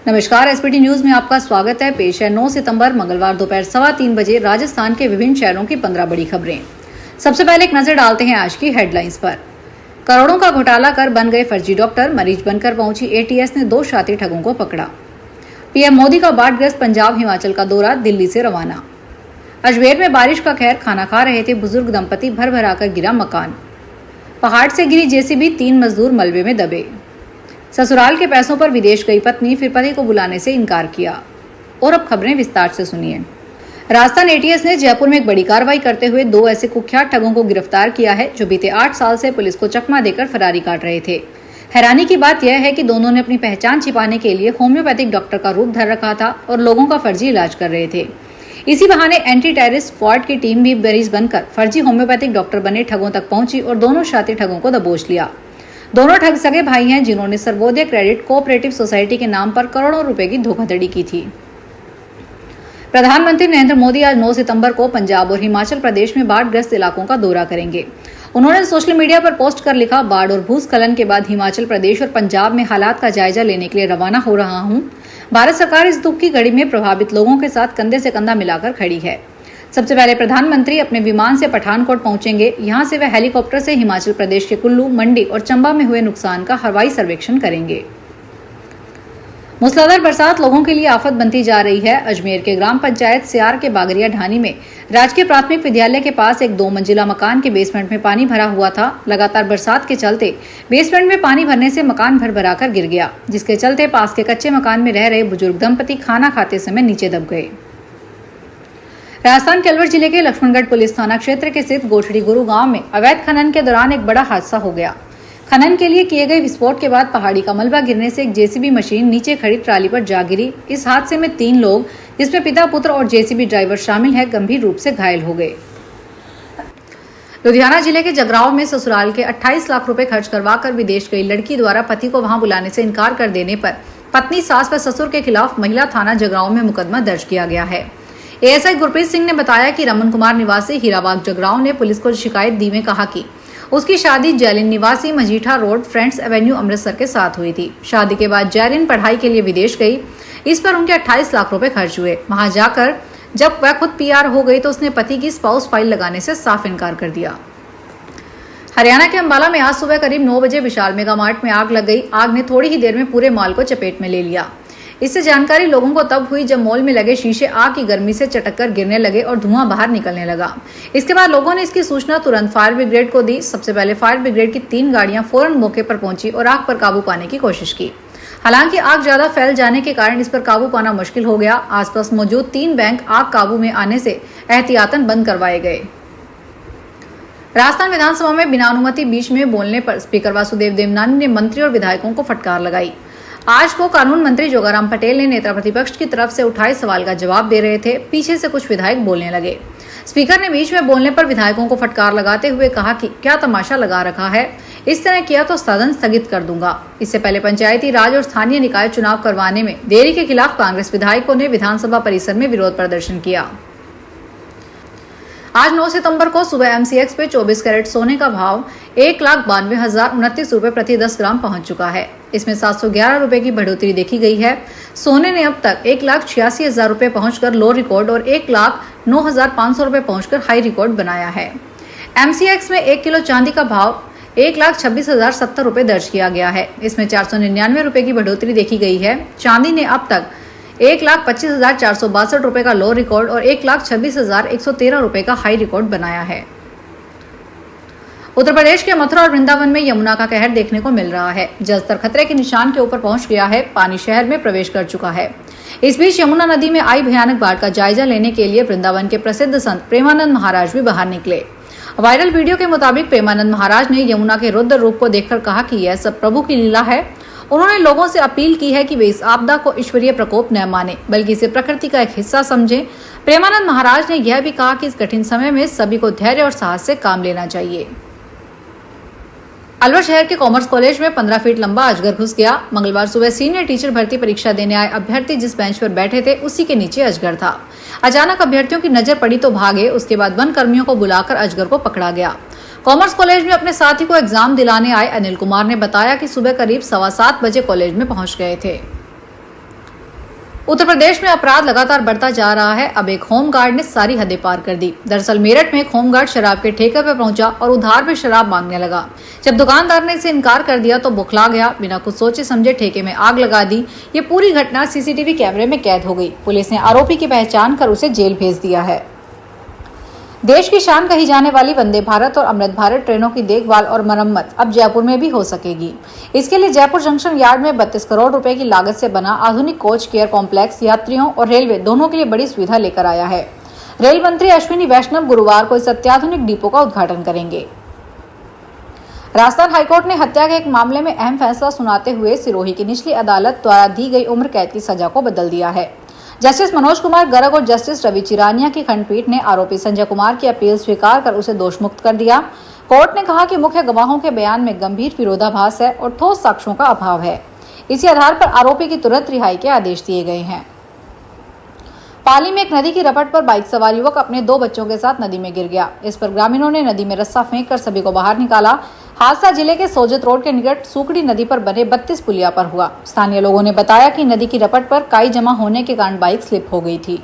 नमस्कार, SPT news में आपका स्वागत है। पेश है 9 सितंबर मंगलवार दोपहर 3:15 बजे राजस्थान के विभिन्न शहरों की 15 बड़ी खबरें। सबसे पहले एक नजर डालते हैं आज की हेडलाइंस पर। करोड़ों का घोटाला कर बन गए फर्जी डॉक्टर, मरीज बनकर पहुंची एटीएस ने 2 शातिर ठगों को पकड़ा। पीएम मोदी का बाढ़ग्रस्त पंजाब हिमाचल का दौरा दिल्ली से रवाना। अजमेर में बारिश का कहर, खाना खा रहे थे बुजुर्ग दंपति, भर भराकर गिरा मकान। पहाड़ से गिरी जेसीबी, 3 मजदूर मलबे में दबे। ससुराल के पैसों पर विदेश गई पत्नी, फिर पति को बुलाने से इनकार किया। और अब खबरें विस्तार से सुनिए। राजस्थान एटीएस ने जयपुर में एक बड़ी कार्रवाई करते हुए 2 ऐसे कुख्यात ठगों को गिरफ्तार किया है जो बीते 8 साल से पुलिस को चकमा देकर फरारी काट रहे थे। हैरानी की बात यह है कि दोनों ने अपनी पहचान छिपाने के लिए होम्योपैथिक डॉक्टर का रूप धर रखा था और लोगों का फर्जी इलाज कर रहे थे। इसी बहाने एंटी टेररिस्ट स्क्वाड की टीम भी मरीज बनकर फर्जी होम्योपैथिक डॉक्टर बने ठगों तक पहुंची और दोनों शातिर ठगों को दबोच लिया। दोनों ठग सगे भाई हैं जिन्होंने सर्वोदय क्रेडिट कोऑपरेटिव सोसाइटी के नाम पर करोड़ों रुपए की धोखाधड़ी की थी। प्रधानमंत्री नरेंद्र मोदी आज 9 सितंबर को पंजाब और हिमाचल प्रदेश में बाढ़ग्रस्त इलाकों का दौरा करेंगे। उन्होंने सोशल मीडिया पर पोस्ट कर लिखा, बाढ़ और भूस्खलन के बाद हिमाचल प्रदेश और पंजाब में हालात का जायजा लेने के लिए रवाना हो रहा हूं। भारत सरकार इस दुख की घड़ी में प्रभावित लोगों के साथ कंधे से कंधा मिलाकर खड़ी है। सबसे पहले प्रधानमंत्री अपने विमान से पठानकोट पहुंचेंगे। यहां से वे हेलीकॉप्टर से हिमाचल प्रदेश के कुल्लू, मंडी और चंबा में हुए नुकसान का हवाई सर्वेक्षण करेंगे। मूसलाधार बरसात लोगों के लिए आफत बनती जा रही है। अजमेर के ग्राम पंचायत सियार के बागरिया ढानी में राजकीय प्राथमिक विद्यालय के पास एक 2 मंजिला मकान के बेसमेंट में पानी भरा हुआ था। लगातार बरसात के चलते बेसमेंट में पानी भरने से मकान भर भराकर गिर गया, जिसके चलते पास के कच्चे मकान में रह रहे बुजुर्ग दंपति खाना खाते समय नीचे दब गए। राजस्थान के अलवर जिले के लक्ष्मणगढ़ पुलिस थाना क्षेत्र के स्थित गोठड़ी गुरु गांव में अवैध खनन के दौरान एक बड़ा हादसा हो गया। खनन के लिए किए गए विस्फोट के बाद पहाड़ी का मलबा गिरने से एक जेसीबी मशीन नीचे खड़ी ट्राली पर जा गिरी। इस हादसे में 3 लोग, जिसमें पिता, पुत्र और जेसीबी ड्राइवर शामिल है, गंभीर रूप से घायल हो गए। लुधियाना जिले के जगराव में ससुराल के 28 लाख रुपए खर्च करवाकर विदेश गई लड़की द्वारा पति को वहां बुलाने से इनकार कर देने पर पत्नी, सास व ससुर के खिलाफ महिला थाना जगराव में मुकदमा दर्ज किया गया है। एएसआई गुरप्रीत सिंह ने बताया कि रमन कुमार निवासी हीराबाग जगराव ने पुलिस को शिकायत दी में कहा कि उसकी शादी जैलिन निवासी Majitha road friends Avenue Amritsar के साथ हुई थी। शादी के बाद जैलिन पढ़ाई के लिए विदेश गई। इस पर उनके 28 लाख रुपए खर्च हुए। वहां जाकर जब वह खुद पीआर हो गई तो उसने पति की स्पाउस फाइल लगाने से साफ इनकार कर दिया। हरियाणा के अंबाला में आज सुबह करीब 9 बजे विशाल मेगा मार्ट में आग लग गई। आग ने थोड़ी ही देर में पूरे मॉल को चपेट में ले लिया। इससे जानकारी लोगों को तब हुई जब मॉल में लगे शीशे आग की गर्मी से चटककर गिरने लगे और धुआं बाहर निकलने लगा। इसके बाद लोगों ने इसकी सूचना तुरंत फायर ब्रिगेड को दी। सबसे पहले फायर ब्रिगेड की 3 गाड़ियां फौरन मौके पर पहुंची और आग पर काबू पाने की कोशिश की। हालांकि आग ज्यादा फैल जाने के कारण इस पर काबू पाना मुश्किल हो गया। आसपास मौजूद 3 बैंक आग काबू में आने से एहतियातन बंद करवाए गए। राजस्थान विधानसभा में बिना अनुमति बीच में बोलने पर स्पीकर वासुदेव देवनानी ने मंत्री और विधायकों को फटकार लगाई। आज को कानून मंत्री जोगाराम पटेल ने नेता प्रतिपक्ष की तरफ से उठाए सवाल का जवाब दे रहे थे। पीछे से कुछ विधायक बोलने लगे। स्पीकर ने बीच में बोलने पर विधायकों को फटकार लगाते हुए कहा कि क्या तमाशा लगा रखा है, इस तरह किया तो सदन स्थगित कर दूंगा। इससे पहले पंचायती राज और स्थानीय निकाय चुनाव करवाने में देरी के खिलाफ कांग्रेस विधायकों ने विधानसभा परिसर में विरोध प्रदर्शन किया। आज 9 सितंबर को सुबह एमसीएक्स पे 24 कैरेट सोने का भाव 1,92,029 रुपए प्रति 10 ग्राम पहुंच चुका है। इसमें 711 रुपए की बढ़ोतरी देखी गई है। सोने ने अब तक 1,86,000 रुपए पहुंचकर लो रिकॉर्ड और 1,09,500 रुपए पहुंचकर हाई रिकॉर्ड बनाया है। एमसीएक्स में 1 किलो चांदी का भाव 1,26,070 रुपए दर्ज किया गया है। इसमें 499 रुपए की बढ़ोतरी देखी गई है। चांदी ने अब तक 1,25,462 रुपए का लो रिकॉर्ड और 1,26,113 रुपए का हाई रिकॉर्ड बनाया है। उत्तर प्रदेश के मथुरा और वृंदावन में यमुना का कहर देखने को मिल रहा है। जलस्तर खतरे के निशान के ऊपर पहुंच गया है। पानी शहर में प्रवेश कर चुका है। इस बीच यमुना नदी में आई भयानक बाढ़ का जायजा लेने के लिए वृंदावन के प्रसिद्ध संत प्रेमानंद महाराज भी बाहर निकले। वायरल वीडियो के मुताबिक प्रेमानंद महाराज ने यमुना के रुद्र रूप को देखकर कहा कि यह सब प्रभु की लीला है। उन्होंने लोगों से अपील की है कि वे इस आपदा को ईश्वरीय प्रकोप न माने, बल्कि इसे प्रकृति का एक हिस्सा समझें। प्रेमानंद महाराज ने यह भी कहा कि इस कठिन समय में सभी को धैर्य और साहस से काम लेना चाहिए। अलवर शहर के कॉमर्स कॉलेज में 15 फीट लंबा अजगर घुस गया। मंगलवार सुबह सीनियर टीचर भर्ती परीक्षा देने आए अभ्यर्थी जिस बेंच पर बैठे थे उसी के नीचे अजगर था। अचानक अभ्यर्थियों की नजर पड़ी तो भागे। उसके बाद वन कर्मियों को बुलाकर अजगर को पकड़ा गया। कॉमर्स कॉलेज में अपने साथी को एग्जाम दिलाने आए अनिल कुमार ने बताया कि सुबह करीब 7:15 बजे कॉलेज में पहुंच गए थे। उत्तर प्रदेश में अपराध लगातार बढ़ता जा रहा है। अब एक होमगार्ड ने सारी हदें पार कर दी। दरअसल मेरठ में एक होमगार्ड शराब के ठेके पर पहुंचा और उधार में शराब मांगने लगा। जब दुकानदार ने इसे इनकार कर दिया तो बुखला गया, बिना कुछ सोचे समझे ठेके में आग लगा दी। ये पूरी घटना सीसीटीवी कैमरे में कैद हो गई। पुलिस ने आरोपी की पहचान कर उसे जेल भेज दिया है। देश की शान कही जाने वाली वंदे भारत और अमृत भारत ट्रेनों की देखभाल और मरम्मत अब जयपुर में भी हो सकेगी। इसके लिए जयपुर जंक्शन यार्ड में 32 करोड़ रुपए की लागत से बना आधुनिक कोच केयर कॉम्प्लेक्स यात्रियों और रेलवे दोनों के लिए बड़ी सुविधा लेकर आया है। रेल मंत्री अश्विनी वैष्णव गुरुवार को इस अत्याधुनिक डिपो का उद्घाटन करेंगे। राजस्थान हाईकोर्ट ने हत्या के एक मामले में अहम फैसला सुनाते हुए सिरोही की निचली अदालत द्वारा दी गई उम्र कैद की सजा को बदल दिया है। जस्टिस मनोज कुमार गर्ग और जस्टिस रवि चिरानिया की खंडपीठ ने आरोपी संजय कुमार की अपील स्वीकार कर उसे दोषमुक्त कर दिया। कोर्ट ने कहा कि मुख्य गवाहों के बयान में गंभीर विरोधाभास है और ठोस साक्ष्यों का अभाव है। इसी आधार पर आरोपी की तुरंत रिहाई के आदेश दिए गए हैं। पाली में एक नदी की रपट पर बाइक सवार युवक अपने 2 बच्चों के साथ नदी में गिर गया। इस पर ग्रामीणों ने नदी में रस्सा फेंक कर सभी को बाहर निकाला। हादसा जिले के सोजत रोड के निकट सूकड़ी नदी पर बने 32 पुलिया पर हुआ। स्थानीय लोगों ने बताया कि नदी की रपट पर काई जमा होने के कारण बाइक स्लिप हो गई थी।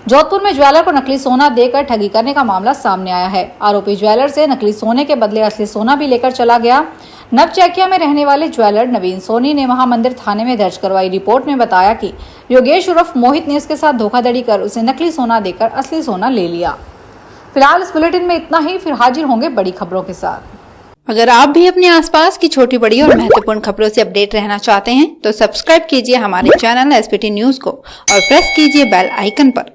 जोधपुर में ज्वेलर को नकली सोना देकर ठगी करने का मामला सामने आया है। आरोपी ज्वेलर से नकली सोने के बदले असली सोना भी लेकर चला गया। नवचैकिया में रहने वाले ज्वेलर नवीन सोनी ने महामंदिर थाने में दर्ज करवाई रिपोर्ट में बताया कि योगेश उर्फ मोहित ने इसके साथ धोखाधड़ी कर उसे नकली सोना देकर असली सोना ले लिया। फिलहाल इस बुलेटिन में इतना ही, फिर हाजिर होंगे बड़ी खबरों के साथ। अगर आप भी अपने आसपास की छोटी बड़ी और महत्वपूर्ण खबरों से अपडेट रहना चाहते हैं तो सब्सक्राइब कीजिए हमारे चैनल एसपीटी न्यूज को और प्रेस कीजिए बेल आइकन पर।